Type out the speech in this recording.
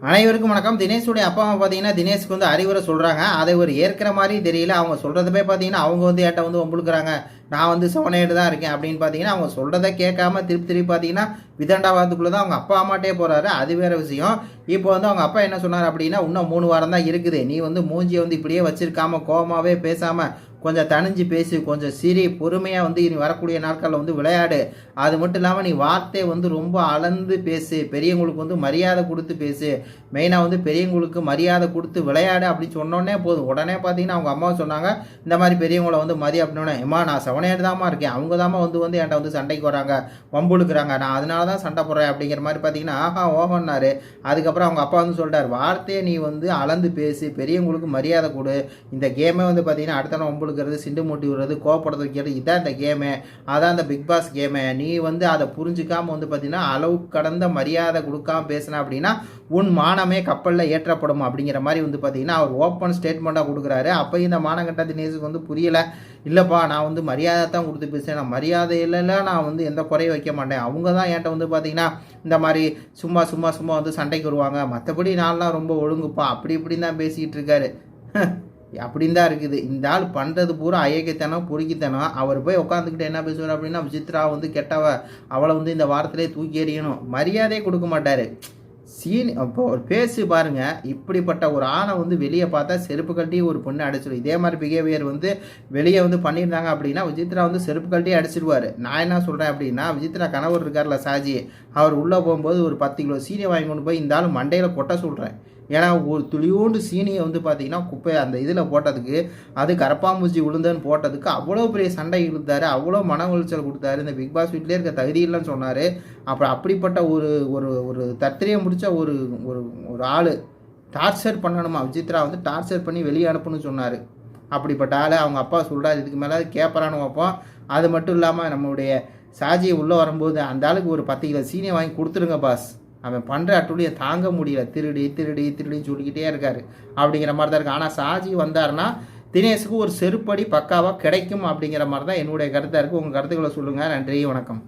அனைவருக்கும் வணக்கம். தினேஷுடைய அப்பா அம்மா பார்த்தீங்கன்னா தினேஷுக்கு வந்து அறிவுரை சொல்கிறாங்க. அதை ஒரு ஏற்கிற மாதிரி தெரியல. அவங்க சொல்கிறதுமே பார்த்தீங்கன்னா அவங்க வந்து என்கிட்ட வந்து வம்புழுக்கிறாங்க. நான் வந்து 7 தான் இருக்கேன் அப்படின்னு பார்த்தீங்கன்னா அவங்க சொல்கிறத கேட்காம திருப்பி திருப்பி பார்த்தீங்கன்னா விதண்டாவாதத்துக்குள்ளே தான் அவங்க அப்பா அம்மாட்டே போகிறாரு. அது வேறு விஷயம். இப்போ வந்து அவங்க அப்பா என்ன சொன்னார் அப்படின்னா, இன்னும் 3 வாரம் தான் இருக்குது. நீ வந்து மூஞ்சியை வந்து இப்படியே வச்சிருக்காம கோவமாகவே பேசாமல் கொஞ்சம் தணிஞ்சு பேசு, கொஞ்சம் சிரி, பொறுமையாக வந்து இனி வரக்கூடிய நாட்களில் வந்து விளையாடு. அது மட்டும் இல்லாமல் நீ வார்த்தை வந்து ரொம்ப அளந்து பேசு, பெரியவங்களுக்கு வந்து மரியாதை கொடுத்து பேசு, மெயினாக வந்து பெரியவங்களுக்கு மரியாதை கொடுத்து விளையாடு அப்படின்னு சொன்னோடனே போதும். உடனே பார்த்தீங்கன்னா அவங்க அம்மா சொன்னாங்க, இந்த மாதிரி பெரியவங்களை வந்து மதி அப்படின்னோடனே, ஏம்மா நான் 7 தாம்மா இருக்கேன், அவங்க தாம்மா வந்து என்கிட்ட வந்து சண்டைக்கு வராங்க, வம்புழுக்கிறாங்க, நான் அதனால தான் சண்டை போடுறேன் அப்படிங்கிற மாதிரி பார்த்தீங்கன்னா ஆஹா ஓஹோன்னாரு. அதுக்கப்புறம் அவங்க அப்பா வந்து சொல்லிட்டார், வார்த்தையை நீ வந்து அளந்து பேசு, பெரியவங்களுக்கு மரியாதை கொடு. இந்த கேமே வந்து பார்த்தீங்கன்னா அடுத்த வம்பு கொடுக்கறது, சிண்டு மூட்டி விடுறது, கோவப்படுறது வைக்கிறது, இதான் இந்த கேமு, அதான் இந்த பிக் பாஸ் கேமு. நீ வந்து அதை புரிஞ்சுக்காம வந்து பார்த்தீங்கன்னா அளவுக்கு கடந்த மரியாதை கொடுக்காம பேசின அப்படின்னா உன் மானமே கப்பலில் ஏற்றப்படும் அப்படிங்கிற மாதிரி வந்து பார்த்தீங்கன்னா அவர் ஓப்பன் ஸ்டேட்மெண்ட்டாக கொடுக்குறாரு. அப்போ இந்த மானங்கட்ட தினேஷுக்கு வந்து புரியலை. இல்லைப்பா நான் வந்து மரியாதை தான் கொடுத்து பேசுகிறேன், நான் மரியாதை இல்லைல்ல, நான் வந்து எந்த குறையும் வைக்க மாட்டேன். அவங்க தான் என்கிட்ட வந்து பார்த்தீங்கன்னா இந்த மாதிரி சும்மா சும்மா சும்மா வந்து சண்டைக்கு வருவாங்க, மற்றபடி நான்லாம் ரொம்ப ஒழுங்குப்பா அப்படி இப்படின்னு தான் பேசிக்கிட்டு இருக்காரு. அப்படின்னு தான் இருக்குது. இந்த ஆள் பண்ணுறது பூரா அயக்கத்தனம், பொறுக்கித்தனம். அவர் போய் உட்காந்துக்கிட்டு என்ன பேசுவார் அப்படின்னா, விசித்ரா வந்து கெட்டவ, அவளை வந்து இந்த வாரத்திலே தூக்கி எறியணும், மரியாதையே கொடுக்க மாட்டார். அப்போ ஒரு பேசி பாருங்க. இப்படிப்பட்ட ஒரு ஆணை வந்து வெளியே பார்த்தா செருப்பு கழட்டி ஒரு பொண்ணு அடிச்சிடும். இதே மாதிரி பிஹேவியர் வந்து வெளியே வந்து பண்ணியிருந்தாங்க அப்படின்னா விசித்ரா வந்து செருப்பு கழட்டி அடிச்சிடுவார். நான் என்ன சொல்கிறேன் அப்படின்னா, விசித்ரா கணவர் இருக்கார்ல சாஜி, அவர் உள்ளே போகும்போது ஒரு 10 கிலோ சீனியை வாங்கி கொண்டு போய் இந்த ஆள் மண்டையில் கொட்ட சொல்கிறேன். ஏன்னா ஒரு துளியோண்டு சீனியை வந்து பார்த்தீங்கன்னா குப்பை அந்த இதில் போட்டதுக்கு, அது கரப்பாம்பூச்சி விழுந்தன்னு போட்டதுக்கு அவ்வளோ பெரிய சண்டை இழுத்தாரு, அவ்வளோ மன உளைச்சல் கொடுத்தாரு. இந்த பிக் பாஸ் வீட்டிலே இருக்க தகுதி இல்லைன்னு சொன்னார். அப்புறம் அப்படிப்பட்ட ஒரு ஒரு ஒரு தத்திரியம் முடிச்ச ஒரு ஒரு ஒரு ஆள் டார்ச்சர் பண்ணணுமா, விசித்ரா வந்து டார்ச்சர் பண்ணி வெளியே அனுப்புன்னு சொன்னார். அப்படிப்பட்ட ஆள் அவங்க அப்பா சொல்கிறார், இதுக்கு மேலே கேட்பறான்னு வைப்போம். அது மட்டும் இல்லாமல் நம்மளுடைய சாஜியை உள்ளே வரும்போது அந்த ஆளுக்கு ஒரு 10 கிலோ சீனியை வாங்கி கொடுத்துருங்க பாஸ், அவன் பண்ணுற அட்டுழியை தாங்க முடியல, திருடி திருடி திருடின்னு சொல்லிக்கிட்டே இருக்காரு அப்படிங்கிற மாதிரி தான் இருக்குது. ஆனால் சாஜி வந்தாருன்னா தினேஷுக்கு ஒரு செருப்படி பக்காவாக கிடைக்கும் அப்படிங்கிற மாதிரி தான் என்னுடைய கருத்தாக இருக்குது. உங்கள் கருத்துக்களை சொல்லுங்கள். நன்றி, வணக்கம்.